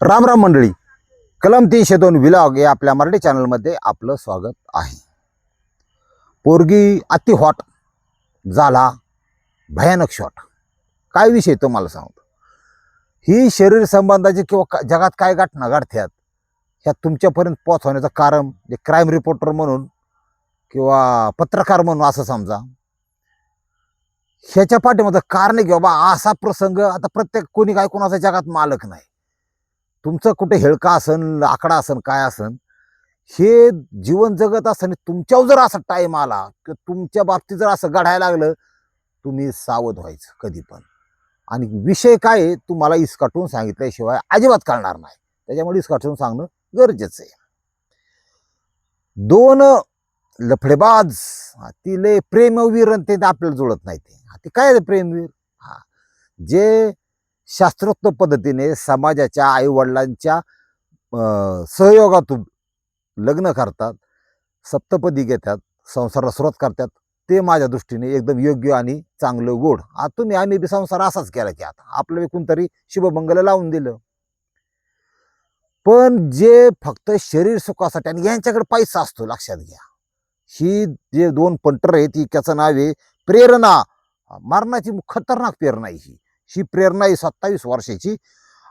राम राम मंडळी, कलम 302 व्लॉग या आपल्या मराठी चॅनलमध्ये आपलं स्वागत आहे. पोरगी अति हॉट झाला भयानक शॉट. काय विषय तुम्हाला सांगतो. ही शरीर संबंधाची किंवा जगात काय घटना घडतात ह्या तुमच्यापर्यंत पोहोचवण्याचं कारण जे क्राईम रिपोर्टर म्हणून किंवा पत्रकार म्हणून असं समजा, ह्याच्या पाठीमध्ये कारण की बाबा असा प्रसंग आता प्रत्येक कोणी काय कोणाचा जगात मालक नाही. तुमचं कुठे हेळका असन आकडा असन काय असन, हे जीवन जगत असताना तुमच्यावर जर असा टाईम आला की तुमच्या बाबतीत जर असं घडायला लागलं, तुम्ही सावध व्हायचं कधी पण. आणि विषय काय आहे तुम्हाला इसकाटून सांगितल्याशिवाय अजिबात कळणार नाही. त्याच्यामुळे इसकाटून सांगणं गरजेचं आहे. दोन लफडेबाज, ती लय प्रेमवीर ते आपल्याला जुळत नाही. ते काय आहे प्रेमवीर? जे शास्त्रोक्त पद्धतीने समाजाच्या आईवडिलांच्या सहयोगातून लग्न करतात, सप्तपदी घेतात, संसाराला सुरुवात करतात, ते माझ्या दृष्टीने एकदम योग्य आणि चांगलं गोड. आता तुम्ही आम्ही बी संसार असाच केला की आता आपलं कोणतरी शुभमंगल लावून दिलं. पण जे फक्त शरीर सुखासाठी, आणि यांच्याकडे पैसा असतो लक्षात घ्या. ही जे दोन पंटर आहेत, त्याचं नाव आहे प्रेरणा. मरणाची खतरनाक प्रेरणा आहे ही प्रेरणा आहे 27 वर्षाची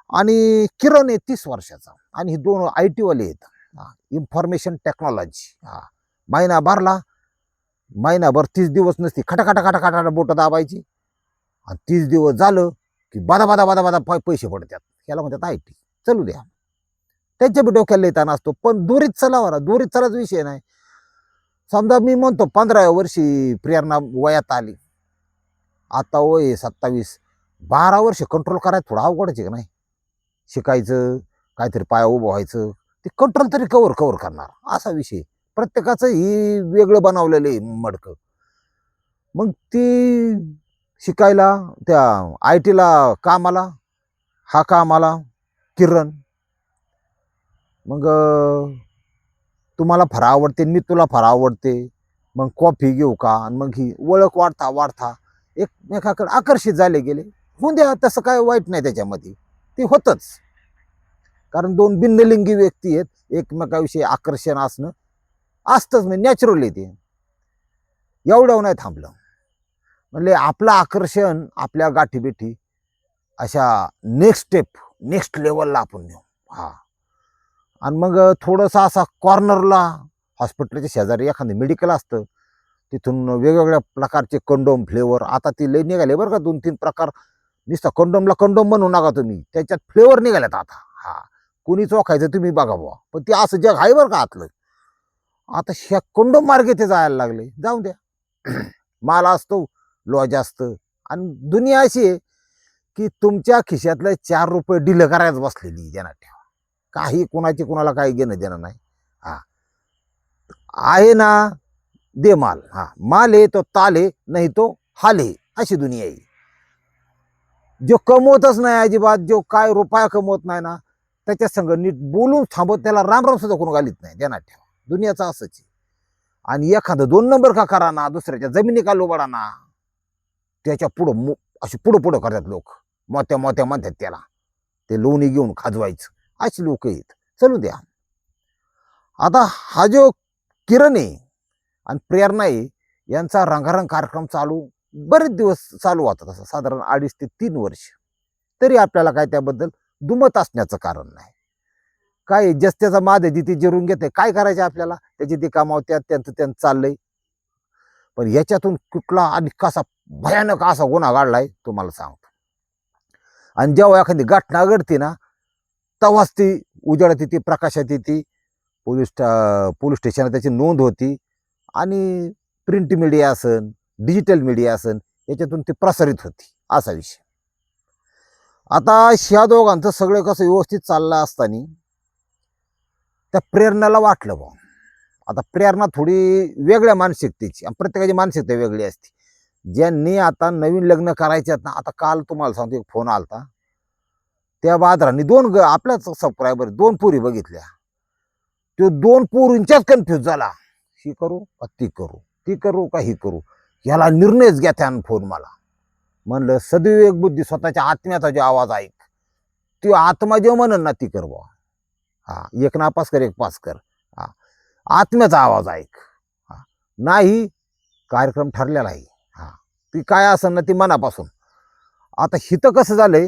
आणि किरण आहे 30 वर्षाचा. आणि ही दोन IT वाले आहेत, इन्फॉर्मेशन टेक्नॉलॉजी. महिना भरला, महिनाभर 30 दिवस नसती खटाखटा खटाखटा बोटं दाबायची, आणि 30 दिवस झालं की बादा बादा बादा बादा पैसे पडतात. याला म्हणतात IT. चलू द्या, त्यांच्या बी डोक्याला लिहिताना असतो. पण दोरीत चलावा, दोरीत चलाच विषय नाही. समजा मी म्हणतो 15व्या वर्षी प्रेरणा वयात आली, आता वय 27, 12 वर्ष कंट्रोल करायचं थोडं अवघडच आहे का नाही. शिकायचं, काहीतरी पाया उभं व्हायचं, ते कंट्रोल तरी कवर करणार असा विषय. प्रत्येकाचं ही वेगळं बनवलेलं आहे मडकं. मग ती शिकायला त्या IT ला कामाला, हा कामाला किरण. मग तुम्हाला फार आवडते, मी तुला फार आवडते, मग कॉफी घेऊ का, आणि मग ही ओळख वाढता एकमेकाकडे आकर्षित झाले गेले. होऊन द्या, तसं काय वाईट नाही त्याच्यामध्ये, ते होतच. कारण दोन भिन्नलिंगी व्यक्ती आहेत, एकमेकाविषयी आकर्षण असणं असतंच, म्हणजे नॅचरल आहे ते. एवढं नाही थांबलं म्हणजे आपलं आकर्षण आपल्या गाठीबेठी अशा नेक्स्ट लेवलला आपण नेऊ. आणि मग थोडंसं असा कॉर्नरला हॉस्पिटलच्या शेजारी एखादं मेडिकल असतं, तिथून वेगवेगळ्या प्रकारचे कंडोम फ्लेवर. आता ती लई निघाले बरं का, 2-3 प्रकार. नुसतं कंडोमला कंडोम म्हणू नका तुम्ही, त्याच्यात फ्लेवर निघाल्यात आता. कोणी चोखायचं तुम्ही बघा बुवा, पण ते असं जग आहे बरं का आतलं. आता ह्या कंडोम मार्गे ते जायला लागले. जाऊ द्या, माल असतो, लॉज असतं. आणि दुनिया अशी आहे की तुमच्या खिशातले 4 रुपये डिल करायच बसलेली. ज्यांना ठेवा, काही कुणाला काही घेणं देणं नाही. आहे ना, दे माल. माल आहे तो ताल आहे, नाही तो हाल आहे. अशी दुनिया आहे. जो कमवतच नाही अजिबात, जो काय रुपया कमवत नाही ना, त्याच्या संग नीट बोलून थांबत त्याला राम सुद्धा कोण घालीत नाही. ध्यानात ठेवा, दुनियाचं असंच आहे. आणि एखादं 2 नंबर का करा ना, दुसऱ्याच्या जमिनी का लोबाडा ना, त्याच्या पुढं अशी पुढं करतात लोक. मोत्या म्हणतात त्याला, ते लोणी घेऊन खाजवायचं. अशी लोक आहेत. चलू द्या. आता हा जो किरण आहे आणि प्रेरणा आहे, यांचा रंगारंग कार्यक्रम चालू बरेच दिवस चालू होता, तसं साधारण 2.5 ते 3 वर्ष. तरी आपल्याला काय त्याबद्दल दुमत असण्याचं कारण नाही. काय जस्त्याचा माद आहे, जिथे जिरून घेते, काय करायचे आपल्याला, त्याची ती कामावत्यात, त्यांचं चाललंय. पण याच्यातून कुठला आणि कसा भयानक असा गुन्हा घडलाय तुम्हाला सांगतो. आणि जेव्हा एखादी घटना घडते ना, तेव्हाच ती उजेडात येते, प्रकाशात येते. पोलीस स्टेशनात त्याची नोंद होती, आणि प्रिंट मीडिया असन, डिजिटल मीडिया असन, याच्यातून ती प्रसारित होती. असा विषय. आता ह्या दोघांचं सगळं कसं व्यवस्थित चाललं असताना त्या प्रेरणाला वाटलं बा, आता प्रेरणा थोडी वेगळ्या मानसिकतेची, आणि प्रत्येकाची मानसिकता वेगळी असते. ज्यांनी आता नवीन लग्न करायचे आहेत ना, आता काल तुम्हाला सांगतो एक फोन आलता, त्या बाजारांनी आपल्याच सबस्क्रायबर 2 पोरी बघितल्या. तो 2 पोरींच्याच कन्फ्यूज झाला, ही करू का ती करू, ती करू का ही करू. याला निर्णयच घ्या त्यानं फोन मला. म्हणलं सद्विवेक बुद्धी, स्वतःच्या आत्म्याचा जो आवाज ऐक. ती आत्मा जे म्हणन ना ती कर बुवा. हा, एक नापास कर एक पास कर. हा, आत्म्याचा आवाज ऐक. हा, नाही कार्यक्रम ठरलेला आहे. हा, ती काय असेल ना ती मनापासून. आता हिथं कसं झालंय,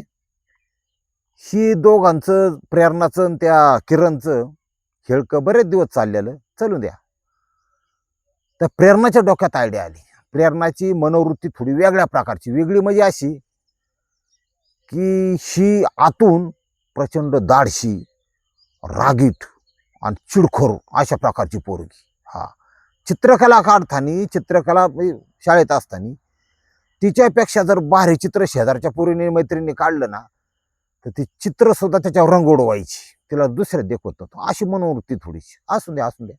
ही दोघांचं प्रेरणाचं आणि त्या किरणचं खेळकं बरेच दिवस चाललेलं. चलू द्या. तर प्रेरणाच्या डोक्यात आयडिया आली. प्रेरणाची मनोवृत्ती थोडी वेगळ्या प्रकारची. वेगळी म्हणजे अशी, की ही आतून प्रचंड दाडशी, रागीट आणि चिडखोर अशा प्रकारची पोरगी. हा, चित्रकला काढताना, चित्रकला म्हणजे शाळेत असताना तिच्यापेक्षा जर भारी चित्र शेजारच्या पोरीने मैत्रिणी काढलं ना, तर ती चित्र सुद्धा त्याच्यावर रंग उडवायची. तिला दुसऱ्या देखवत होतो. अशी मनोवृत्ती थोडीशी. असू द्या असू द्या.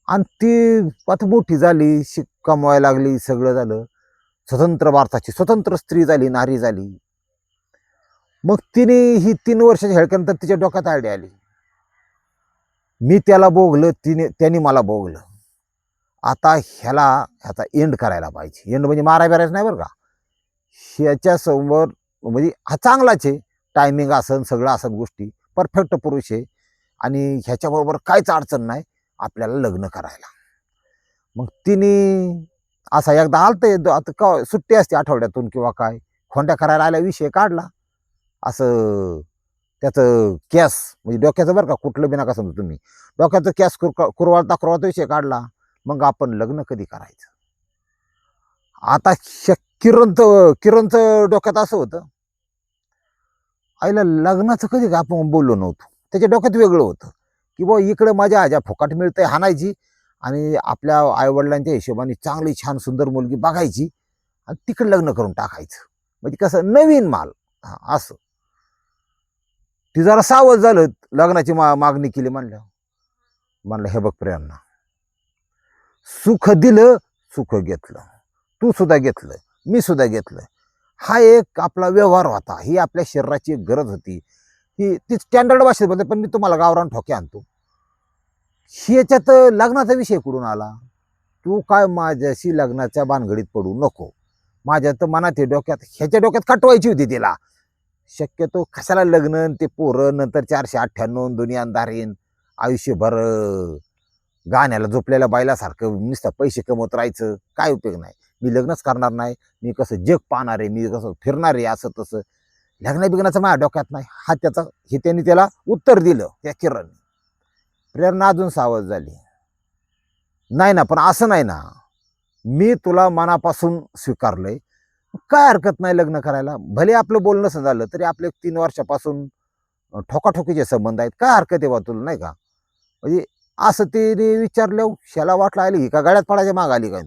आणि ती आता मोठी झाली, कमवायला लागली, सगळं झालं. स्वतंत्र भारताची स्वतंत्र स्त्री झाली, नारी झाली. मग तिने ही 3 वर्षाची हेळक्यानंतर तिच्या डोक्यात आयडिया आली. मी त्याला बोगलं, त्याने मला बोगलं. आता ह्याचा एंड करायला पाहिजे. एंड म्हणजे मारायचं नाही बरं का. ह्याच्यासमोर म्हणजे हा चांगलाच आहे. टायमिंग असन, सगळं असन, गोष्टी परफेक्ट पुरुष आहे आणि ह्याच्याबरोबर काहीच अडचण नाही आपल्याला लग्न करायला. मग तिने असा एकदा आलतं, आता सुट्टी असते आठवड्यातून किंवा काय, खोंड्या करायला आल्या, विषय काढला. असं त्याचं कॅस म्हणजे डोक्याचं बरं का, कुठलं बी नका समजा तुम्ही, डोक्याचं कॅस कुरवाळता कुरवाळता विषय काढला. मग आपण लग्न कधी करायचं. आता किरणचं डोक्यात असं होतं, आईला लग्नाचं कधी का आपण बोललो नव्हतो. त्याच्या डोक्यात वेगळं होतं की बुवा इकडं माझ्या आज्या फुकाट मिळतंय हाणायची आणि आपल्या आईवडिलांच्या हिशोबाने चांगली छान सुंदर मुलगी बघायची आणि तिकडे लग्न करून टाकायचं. म्हणजे कसं नवीन माल. हा, असं ती जरा सावध झालं. लग्नाची मागणी केली म्हणलं हे बघ प्रेरणा, सुख दिलं, सुख घेतलं, तू सुद्धा घेतलं, मी सुद्धा घेतलं. हा एक आपला व्यवहार होता. ही आपल्या शरीराची एक गरज होती. ही ती स्टँडर्ड भाषेत बोलते, पण मी तुम्हाला गावरान ठोके आणतो. ही याच्यात लग्नाचा विषय कुठून आला. तू काय माझ्याशी लग्नाच्या भानगडीत पडू नको. माझ्या तर मनात हे डोक्यात, ह्याच्या डोक्यात कटवायची होती तिला. शक्यतो कशाला लग्न, ते पोरं नंतर 498 दुनिया अंधारीन, आयुष्यभर गाण्याला झोपलेल्या बायलासारखं नुसतं पैसे कमवत राहायचं, काय उपयोग नाही. मी लग्नच करणार नाही. मी कसं जग पाहणार आहे, मी कसं फिरणार आहे, असं तसं. लग्न बिग्नाचं माझ्या डोक्यात नाही. हा त्याचा हे त्यांनी त्याला उत्तर दिलं त्या किरण. प्रेरणा अजून सावध झाली. नाही ना, पण असं नाही ना, मी तुला मनापासून स्वीकारलंय, काय हरकत नाही लग्न करायला. भले आपलं बोलणं नसं झालं तरी आपले 3 वर्षापासून ठोकाठोकीचे संबंध आहेत. काय हरकत आहे बा तुला, नाही का. म्हणजे असं तिने विचारलं. शाला वाटलं आली ही का गाड्यात पडायच्या माग आली काय.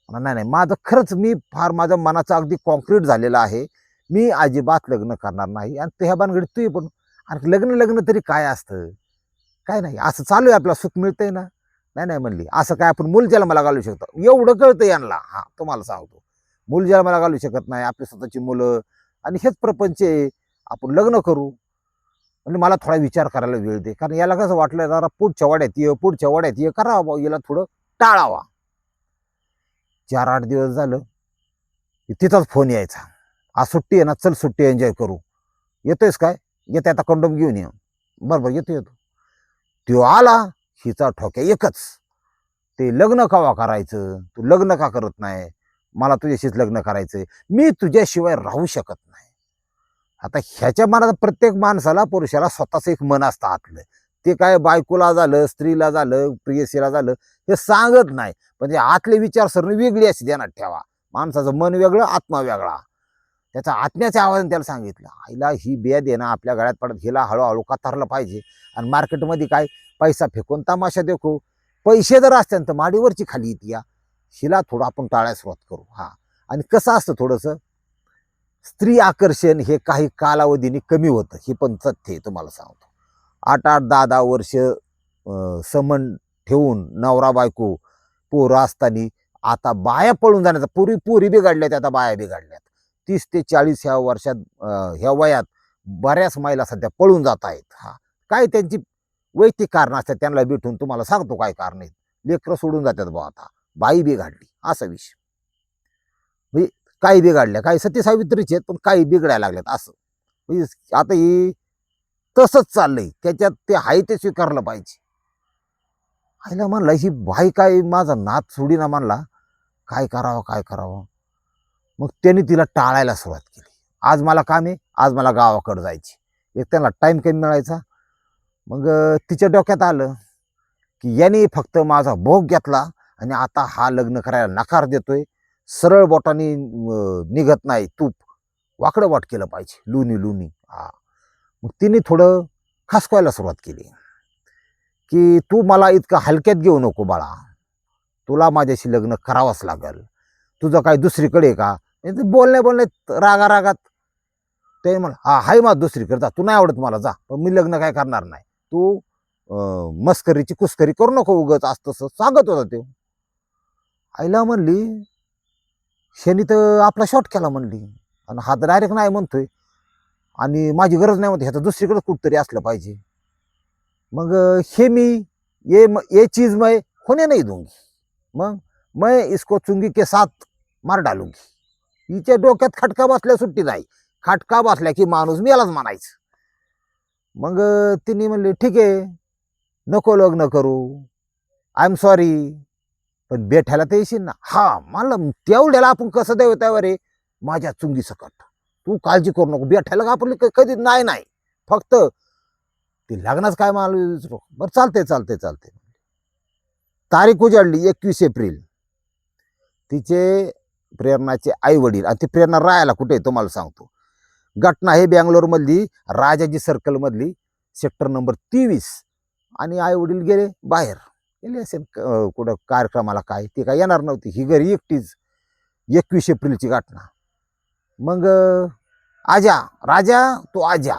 नाही नाही, माझं खरंच मी फार माझ्या मनाचं अगदी कॉन्क्रीट झालेलं आहे. मी अजिबात लग्न करणार नाही. आणि ते ह्या भानगडीत तू पण, आणि लग्न लग्न तरी काय असतं, काय नाही, असं चालू आहे आपलं, सुख मिळतंय ना. नाही नाही म्हणली, असं काय आपण मूल जन्माला घालू शकतो, एवढं कळतं यांना. हा, तुम्हाला सांगतो, मूल जन्माला घालू शकत नाही. आपली स्वतःची मुलं आणि हेच प्रपंच आहे. आपण लग्न करू. म्हणजे मला थोडा विचार करायला वेळ दे, कारण याला कसं वाटलं जरा पुढच्या वाड्यात ये करावा, याला थोडं टाळावा. 4-8 दिवस झालं की तिचाच फोन यायचा. आज सुट्टी आहे ना, चल सुट्टी एन्जॉय करू. येतोयस काय. येते आता कंडोम घेऊन ये. बरोबर येतो. तो आला. हिचा ठोक्या एकच, ते लग्न कवा करायचं, तू लग्न का करत नाही, मला तुझ्याशीच लग्न करायचंय, मी तुझ्याशिवाय राहू शकत नाही. आता ह्याच्या मनात प्रत्येक माणसाला, पुरुषाला स्वतःच एक मन असतं आतलं. ते काय बायकोला झालं, स्त्रीला झालं, प्रियसीला झालं, हे सांगत नाही. म्हणजे आतले विचारसरणी वेगळी अशी ध्यानात ठेवा. माणसाचं मन वेगळं, आत्मा वेगळा. त्याचा आत्म्याच्या आवाजाने त्याला सांगितलं, आईला ही बेद आहे ना आपल्या गळ्यात पडत, हिला हळूहळू कातारलं पाहिजे. आणि मार्केटमध्ये काय पैसा फेकून तमाशा देखो, पैसे जर असते तर माडीवरची खाली येते या. हिला थोडं आपण टाळायला सुरुवात करू. हा, आणि कसं असतं थोडंसं स्त्री आकर्षण हे काही कालावधीने कमी होतं. हे पण तथ्य तुम्हाला सांगतो. 8-8, 10-10 वर्ष समन ठेवून नवरा बायको पोरं असताना आता बाया पळून जाण्याचा, पोरी बिघडल्यात, आता बाया बिघडल्यात. 30 ते 40 ह्या वर्षात, ह्या वयात बऱ्याच महिला सध्या पळून जात आहेत. हा, काय त्यांची वैयक्तिक कारण असतात. त्यांना भेटून तुम्हाला सांगतो काय कारण आहेत. लेकरं सोडून जातात बा, आता बाई बिघडली असा विषय. म्हणजे काही बिघडल्या, काही सती सावित्रीचे आहेत, पण काही बिघडायला लागल्यात असं. म्हणजे आता ही तसंच चाललंय, त्याच्यात ते आहे ते स्वीकारलं पाहिजे. आईला म्हणला ही बाई काय माझा नाद सोडी ना, म्हणला काय करावं काय करावं. मग त्यांनी तिला टाळायला सुरुवात केली. आज मला काम आहे, आज मला गावाकडं जायची. एक त्यांना टाईम कमी मिळायचा. मग तिच्या डोक्यात आलं की याने फक्त माझा भोग घेतला आणि आता हा लग्न करायला नकार देतोय. सरळ बोटाने निघत नाही तूप, वाकडं वाट केलं पाहिजे, लुनी लुनी. हा, मग तिने थोडं खासवायला सुरुवात केली की तू मला इतकं हलक्यात घेऊ नको बाळा, तुला माझ्याशी लग्न करावंच लागल. तुझं काय दुसरीकडे आहे का? बोलण्या बोलण्यात रागा रागात ते म्हण हा हाय माझं दुसरीकडे, जा, तू नाही आवडत मला, जा, पण मी लग्न काय करणार नाही. तू मस्करीची कुस्करी करू नको उगच, आज तसं सांगत होता तो. आईला म्हणली शनी तर आपला शॉट केला म्हणली, आणि हा तर डायरेक्ट नाही म्हणतोय, आणि माझी गरज नाही म्हणते, ह्याचं दुसरीकडे कुठतरी असलं पाहिजे. मग हे मी ये चीज मैं होने नहीं दूंगी, मग मैं इसको चुंगी के साथ मार डालूंगी. हिच्या डोक्यात खटका बसल्या सुट्टी नाही. खटका बसल्या की माणूस मेलाच म्हणायचं. मग तिने म्हणली ठीक आहे, नको लग्न करू, आय एम सॉरी, पण भेटायला तर येशील ना. हा म्हणलं तेवढ्याला आपण कसं देऊ त्यावर आहे माझ्या चुंगी सकट, तू काळजी करू नको, भेटायला का आपण कधी नाही नाही, फक्त ते लग्नाच काय मला विचारू. बरं चालते चालते चालते. तारीख उजाडली 21 एप्रिल. तिचे प्रेरणाचे आई वडील, आणि ती प्रेरणा राहायला कुठे तुम्हाला सांगतो. घटना हे बँगलोरमधली राजाजी सर्कलमधली सेक्टर नंबर 23. आणि आई वडील गेले बाहेर, गेले असेल कुठं कार्यक्रमाला, काय ती काय येणार नव्हती, ही घरी एकटीच. 21 एप्रिलची घटना. मग आजा राजा तो आजा,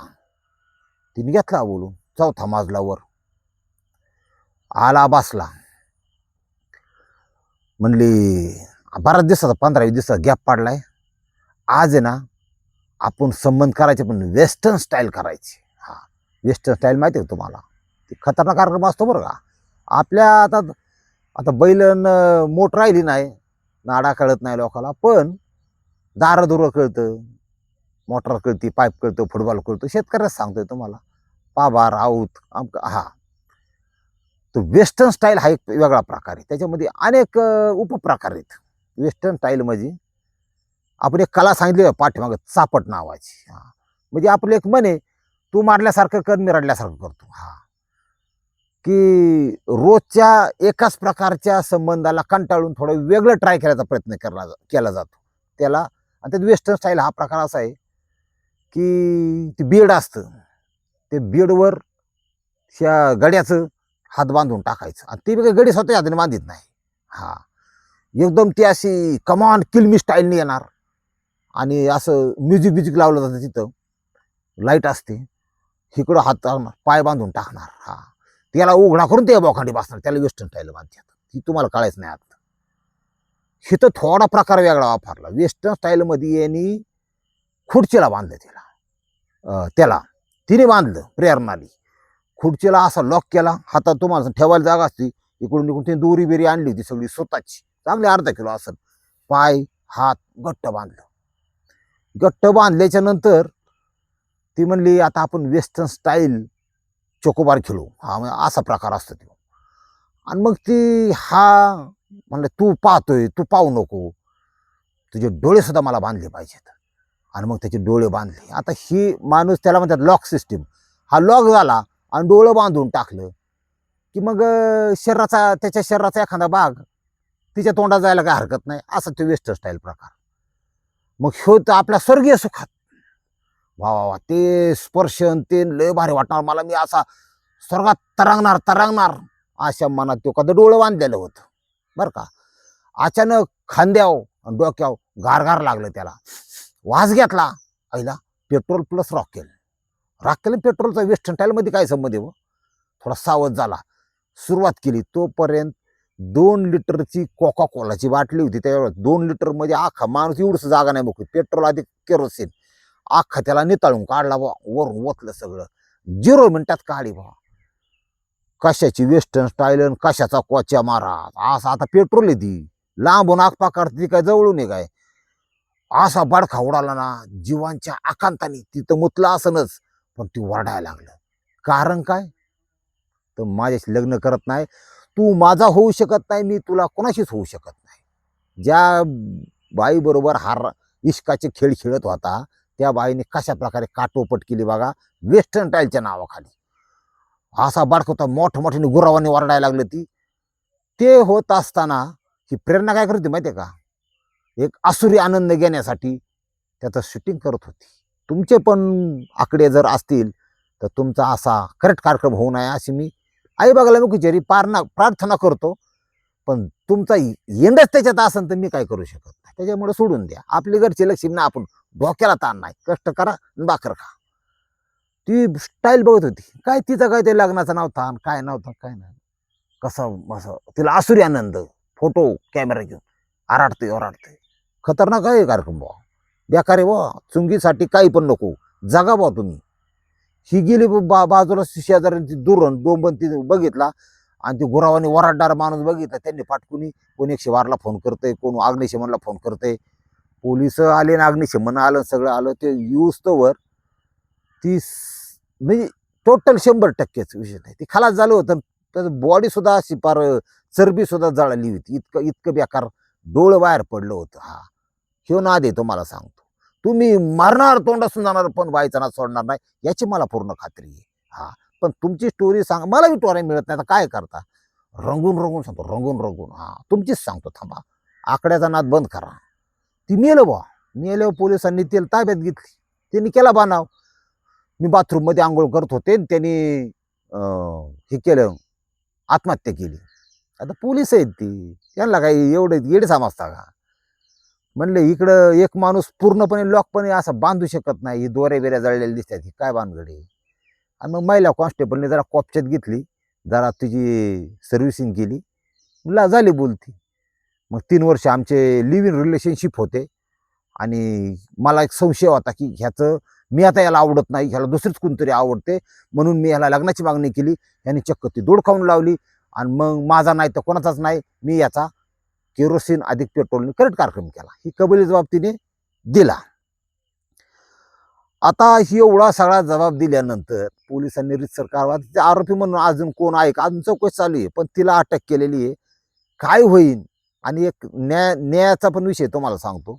तिने घेतला बोलून, 4था मजलावर आला बसला. म्हणली बराच दिवसाचा 15-20 दिवसाचा गॅप पडलाय, आज आहे ना आपण संबंध करायचे, पण वेस्टर्न स्टाईल करायची. हा, वेस्टर्न स्टाईल माहिती आहे तुम्हाला, ती खतरनाक कार्यक्रम असतो बरं का. आपल्या आता आता बैलन मोठ राहिली नाही, नाडा कळत नाही लोकाला, पण दारदुरं कळतं, मोटर कळती, पाईप कळतं, फुटबॉल कळतं. शेतकऱ्याच सांगतोय तुम्हाला, पाभार आऊत हा. तो वेस्टर्न स्टाईल हा एक वेगळा प्रकार आहे. त्याच्यामध्ये अनेक उपप्रकार आहेत. वेस्टर्न स्टाईल म्हणजे आपण एक कला सांगितली पाठीमागं, चापट नावाची. हा, म्हणजे आपलं एक म्हणे, तू मारल्यासारखं कर, मी रडल्यासारखं करतो. हा, की रोजच्या एकाच प्रकारच्या संबंधाला कंटाळून थोडं वेगळं ट्राय करायचा प्रयत्न केला जातो त्याला. आणि त्यात वेस्टर्न स्टाईल हा प्रकार असा आहे की ते बेड असतं, ते बेडवर त्या गड्याचं हात बांधून टाकायचं, आणि ते काही गडी स्वतः हाताने बांधित नाही. हा, एकदम ती अशी कमान किल्मी स्टाईलने येणार, आणि असं म्युझिक लावलं जातं, तिथं लाईट असते, इकडं हात टाकणार, पाय बांधून टाकणार. हा, त्याला उघडा करून ते बोखांडी बसणार, त्याला वेस्टर्न स्टाईल बांधतात. ती तुम्हाला कळायचं नाही आता. इथं थोडा प्रकार वेगळा वापरला. वेस्टर्न स्टाईलमध्ये यांनी खुर्चीला बांधलं त्याला तिने बांधलं प्रेरणाली. खुर्चीला असा लॉक केला, हातात तुम्हाला ठेवायला जागा असते, इकडून निघून तिने दोरी बिरी आणली होती सगळी स्वतःची, चांगली अर्धा किलो असेल. पाय हात घट्ट बांधलं. घट्ट बांधल्याच्या नंतर ती म्हणली आता आपण वेस्टर्न स्टाईल चोकोबार खेळू. हा, असा प्रकार असतो तो. आणि मग ती हा म्हणलं तू पाहतोय, तू पाहू नको, तुझे डोळे सुद्धा मला बांधले पाहिजेत. आणि मग त्याचे डोळे बांधले. आता ही माणूस, त्याला म्हणतात लॉक सिस्टीम. हा लॉक झाला आणि डोळं बांधून टाकलं की मग त्याच्या शरीराचा एखादा भाग तिच्या तोंडात जायला काय हरकत नाही, असं ते वेस्टर्न स्टाईल प्रकार. मग ह्यो तर आपल्या स्वर्गीय सुखात, वा वा वा, ते स्पर्शन ते लय भारी वाटणार मला, मी असा स्वर्गात तरंगणार तरंगणार अशा मनात तो कधी डोळं बांधलेलं होतं बरं का. अचानक खांद्याव डोक्याव गारगार लागलं त्याला, वास घेतला. आईला पेट्रोल प्लस रॉकेल, रॉकेल पेट्रोलचा वेस्टर्न स्टाईलमध्ये काय संबंध आहे? थोडा सावध झाला, सुरुवात केली. तोपर्यंत 2 लिटरची कोका कोलाची बाटली होती, त्यावेळेस 2 लिटर म्हणजे अख्खा माणूस एवढंच जागा नाही मोकळी, पेट्रोल अधिक केरोसिन अख्खा त्याला निताळून काढला बा, वरून ओतलं सगळं, 0 मिनिटात काढी बा. कशाची वेस्टर्न स्टाईल आणि कशाचा कोच्या मारा, असं आता पेट्रोल आहे ती, लांबून आग पाकडते काय जवळून आहे काय. असा बडखा उडाला ना, जीवांच्या आकांताने. तिथं मुतलं असनच, पण ती वरडायला लागलं. कारण काय? तर माझ्याशी लग्न करत नाही, तू माझा होऊ शकत नाही, मी तुला कोणाशीच होऊ शकत नाही. ज्या बाईबरोबर इश्काचे खेळ खेळत होता, त्या बाईने कशा प्रकारे काटोपट केली बघा, वेस्टर्न टाईलच्या नावाखाली. असा बाडकवता मोठमोठ्याने गुरावाने वरडायला लागलं ती. ते होत असताना ही प्रेरणा काय करते माहितीये का? एक आसुरी आनंद घेण्यासाठी त्याचं शूटिंग करत होती. तुमचे पण आकडे जर असतील तर तुमचा असा करेक्ट कार्यक्रम होऊ नये अशी मी आई बघायला मुखिचेरी प्रार्थना करतो. पण तुमचा यंडच त्याच्यात असेल तर मी काय करू शकत नाही. त्याच्यामुळे सोडून द्या. आपली घरची लक्ष्मी ना, आपण डोक्याला ताण नाही. कष्ट करा आणि भाकर खा. ती स्टाईल बघत होती. काय तिचं काय ते लग्नाचं नव्हता, काय नव्हतं, काय नाही. कसं असं तिला आसुरी आनंद. फोटो कॅमेरा घेऊन आराडतोय ओराडतोय. खतरनाक आहे कार्यक्रम बुवा. बेकार आहे बुवा. चुंगीसाठी काही पण नको. जगा बुवा तुम्ही. ही गेली बाजूला शेजाऱ्यांची दुरण डोंबन ती बघितला आणि ती गुरावाने वराडणारा माणूस बघितला. त्यांनी पाटकुनी कोणी 112ला फोन करतंय, कोण अग्निशमनला फोन करतंय. पोलिस आले ना, अग्निशमन आलं, सगळं आलं. ते युस्तवर ती म्हणजे टोटल 100%च विषय नाही. ती खलास झालं होतं. त्याचं बॉडी सुद्धा अशी पार चरबी सुद्धा जळाली होती. इतकं इतकं बेकार डोळं बाहेर पडलं होतं. हा ह्यो नाद आहे तुम्हाला सांगतो. तुम्ही मारणार तोंडासून जाणार पण बाईचा नाद सोडणार नाही याची मला पूर्ण खात्री आहे. हा पण तुमची स्टोरी सांग, मला बी टोराय मिळत नाही, आता काय करता? रंगून रंगून सांगतो, रंगून रंगून. हा तुमचीच सांगतो, थांबा. आकड्याचा नाद बंद करा. ती मेलं बा. मेल्यावर पोलिसांनी तेल ताब्यात घेतली. त्यांनी केला बाणाव. मी बाथरूम मध्ये आंघोळ करत होते, त्यांनी हे केलं, आत्महत्या केली. आता पोलीस आहेत ती, त्यांना काही एवढं येडे समजता का? म्हणले इकडं एक माणूस पूर्णपणे लॉकपणे असं बांधू शकत नाही. दोऱ्या बिऱ्या जळलेल्या दिसतात, ही काय भानगडी? आणि मग महिला कॉन्स्टेबलने जरा कॉपच्यात घेतली, जरा तिची सर्व्हिसिंग केली, झाली बोलती. मग 3 वर्ष आमचे लिव्ह इन रिलेशनशिप होते. आणि मला एक संशय होता की ह्याचं, मी आता याला आवडत नाही, ह्याला दुसरीच कोणतरी आवडते, म्हणून मी ह्याला लग्नाची मागणी केली. यांनी चक्क ती दोड खाऊन लावली. आणि मग माझा नाही तर कोणाचाच नाही, मी याचा केरोसिन अधिक पेट्रोलने करेक्ट कार्यक्रम केला. ही कबुली जबाब तिने दिला. आता ही एवढा सगळा जबाब दिल्यानंतर पोलिसांनी रीतसर कारवाई, आरोपी म्हणून अजून कोण आहे का अजून चौकशी चालू आहे, पण तिला अटक केलेली आहे. काय होईल? आणि एक न्यायाचा पण विषय तुम्हाला सांगतो.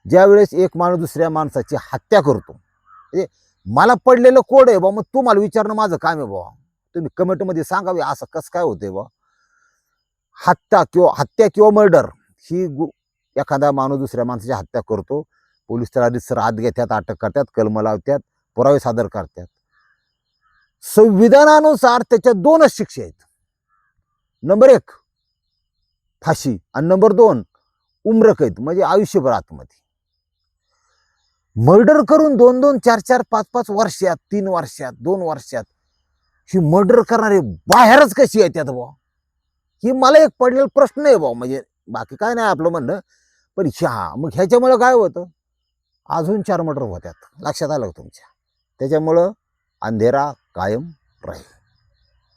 ज्यावेळेस एक माणूस दुसऱ्या माणसाची हत्या करतो, म्हणजे मला पडलेलं कोड आहे बा, मग तुम्हाला विचारणं माझं काम आहे बा. तुम्ही कमेंटमध्ये सांगावे असं कसं काय होतंय बा. हत्या किंवा मर्डर ही एखादा माणूस दुसऱ्या माणसाची हत्या करतो, पोलीस त्याला रीतसर आत घेतात, अटक करतात, कलम लावतात, पुरावे सादर करतात. संविधानानुसार त्याच्या 2च शिक्षा आहेत. नंबर 1 फाशी आणि नंबर 2 उम्रकैद, म्हणजे आयुष्यभर आतमध्ये. मर्डर करून 2-2, 4-4, 5-5 वर्षात, 3 वर्षात, 2 वर्षात ही मर्डर करणारे बाहेरच कशी येतात बुवा? ही मला एक पडलेला प्रश्न आहे बुवा. म्हणजे बाकी काय नाही आपलं म्हणणं, पण मग ह्याच्यामुळे काय होतं? अजून 4 मर्डर होत्यात. लक्षात आलं तुमच्या? त्याच्यामुळं अंधेरा कायम राहील.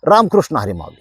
रामकृष्ण हरी माऊली.